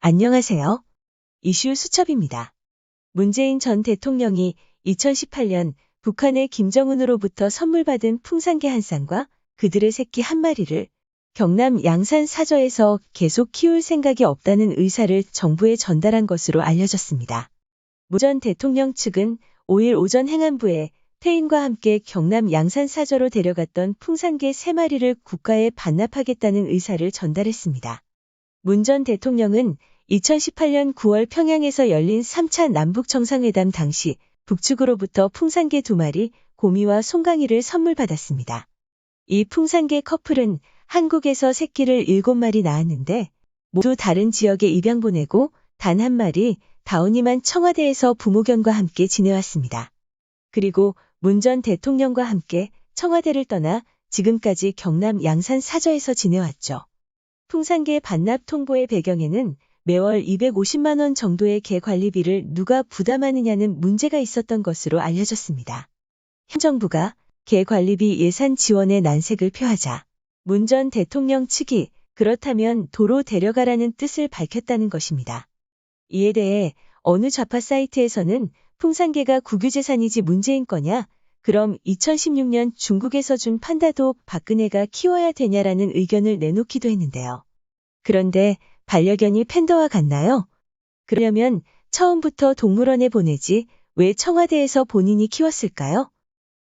안녕하세요. 이슈 수첩입니다. 문재인 전 대통령이 2018년 북한의 김정은으로부터 선물 받은 풍산개 한 쌍과 그들의 새끼 한 마리를 경남 양산 사저에서 계속 키울 생각이 없다는 의사를 정부에 전달한 것으로 알려졌습니다. 문 전 대통령 측은 5일 오전 행안부에 태인과 함께 경남 양산 사저로 데려갔던 풍산개 3마리를 국가에 반납하겠다는 의사를 전달했습니다. 문 전 대통령은 2018년 9월 평양에서 열린 3차 남북정상회담 당시 북측으로부터 풍산개 2마리, 고미와 송강이를 선물 받았습니다. 이 풍산개 커플은 한국에서 새끼를 7마리 낳았는데 모두 다른 지역에 입양 보내고 단 한 마리, 다운이만 청와대에서 부모견과 함께 지내왔습니다. 그리고 문 전 대통령과 함께 청와대를 떠나 지금까지 경남 양산 사저에서 지내왔죠. 풍산개 반납 통보의 배경에는 매월 250만 원 정도의 개 관리비를 누가 부담하느냐는 문제가 있었던 것으로 알려졌습니다. 현 정부가 개 관리비 예산 지원에 난색을 표하자 문 전 대통령 측이 그렇다면 도로 데려가라는 뜻을 밝혔다는 것입니다. 이에 대해 어느 좌파 사이트에서는 풍산개가 국유재산이지 문재인 거냐? 그럼 2016년 중국에서 준 판다도 박근혜가 키워야 되냐라는 의견을 내놓기도 했는데요. 그런데 반려견이 팬더와 같나요? 그러려면 처음부터 동물원에 보내지 왜 청와대에서 본인이 키웠을까요?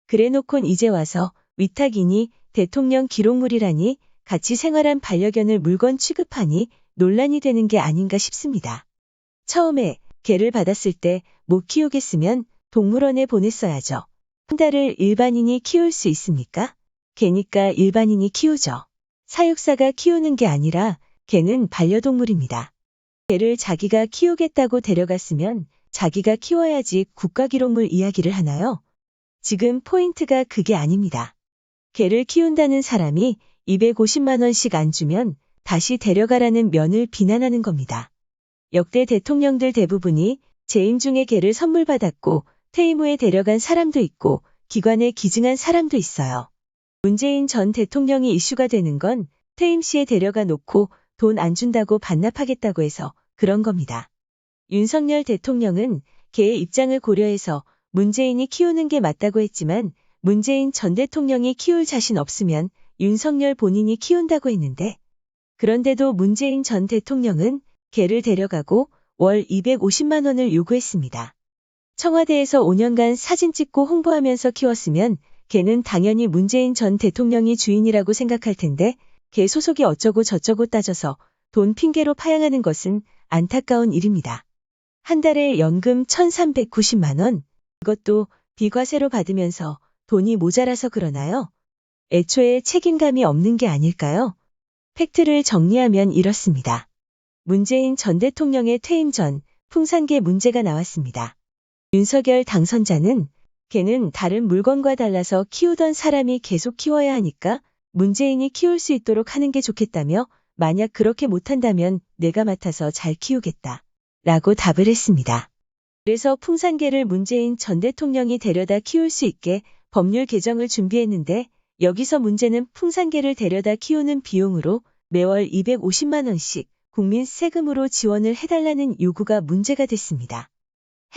그래놓곤 이제 와서 위탁이니 대통령 기록물이라니 같이 생활한 반려견을 물건 취급하니 논란이 되는 게 아닌가 싶습니다. 처음에 개를 받았을 때 못 키우겠으면 동물원에 보냈어야죠. 판다를 일반인이 키울 수 있습니까? 개니까 일반인이 키우죠. 사육사가 키우는 게 아니라 개는 반려동물입니다. 개를 자기가 키우겠다고 데려갔으면 자기가 키워야지 국가기록물 이야기를 하나요? 지금 포인트가 그게 아닙니다. 개를 키운다는 사람이 250만 원씩 안 주면 다시 데려가라는 면을 비난하는 겁니다. 역대 대통령들 대부분이 재임 중에 개를 선물 받았고 퇴임 후에 데려간 사람도 있고 기관에 기증한 사람도 있어요. 문재인 전 대통령이 이슈가 되는 건 퇴임 시에 데려가 놓고 돈 안 준다고 반납하겠다고 해서 그런 겁니다. 윤석열 대통령은 개의 입장을 고려해서 문재인이 키우는 게 맞다고 했지만 문재인 전 대통령이 키울 자신 없으면 윤석열 본인이 키운다고 했는데 그런데도 문재인 전 대통령은 개를 데려가고 월 250만 원을 요구했습니다. 청와대에서 5년간 사진 찍고 홍보하면서 키웠으면 개는 당연히 문재인 전 대통령이 주인이라고 생각할 텐데 개 소속이 어쩌고 저쩌고 따져서 돈 핑계로 파양하는 것은 안타까운 일입니다. 한 달에 연금 1,390만 원, 그것도 비과세로 받으면서 돈이 모자라서 그러나요? 애초에 책임감이 없는 게 아닐까요? 팩트를 정리하면 이렇습니다. 문재인 전 대통령의 퇴임 전 풍산개 문제가 나왔습니다. 윤석열 당선자는 개는 다른 물건과 달라서 키우던 사람이 계속 키워야 하니까 문재인이 키울 수 있도록 하는 게 좋겠다며 만약 그렇게 못한다면 내가 맡아서 잘 키우겠다 라고 답을 했습니다. 그래서 풍산개를 문재인 전 대통령이 데려다 키울 수 있게 법률 개정을 준비했는데 여기서 문제는 풍산개를 데려다 키우는 비용으로 매월 250만 원씩 국민 세금으로 지원을 해달라는 요구가 문제가 됐습니다.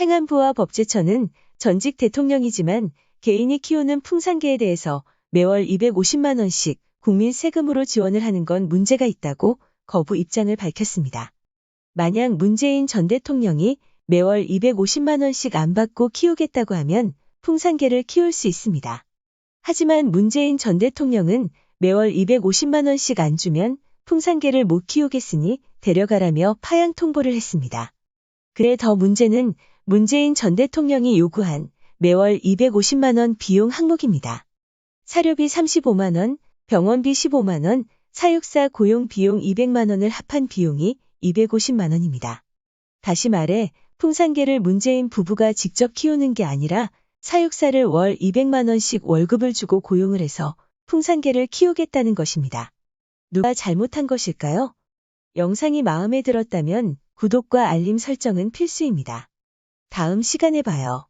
행안부와 법제처는 전직 대통령이지만 개인이 키우는 풍산개에 대해서 매월 250만 원씩 국민 세금으로 지원을 하는 건 문제가 있다고 거부 입장을 밝혔습니다. 만약 문재인 전 대통령이 매월 250만 원씩 안 받고 키우겠다고 하면 풍산개를 키울 수 있습니다. 하지만 문재인 전 대통령은 매월 250만 원씩 안 주면 풍산개를 못 키우겠으니 데려가라며 파양 통보를 했습니다. 그래 더 문제는 문재인 전 대통령이 요구한 매월 250만 원 비용 항목입니다. 사료비 35만 원, 병원비 15만 원, 사육사 고용 비용 200만 원을 합한 비용이 250만 원입니다. 다시 말해 풍산개를 문재인 부부가 직접 키우는 게 아니라 사육사를 월 200만 원씩 월급을 주고 고용을 해서 풍산개를 키우겠다는 것입니다. 누가 잘못한 것일까요? 영상이 마음에 들었다면 구독과 알림 설정은 필수입니다. 다음 시간에 봐요.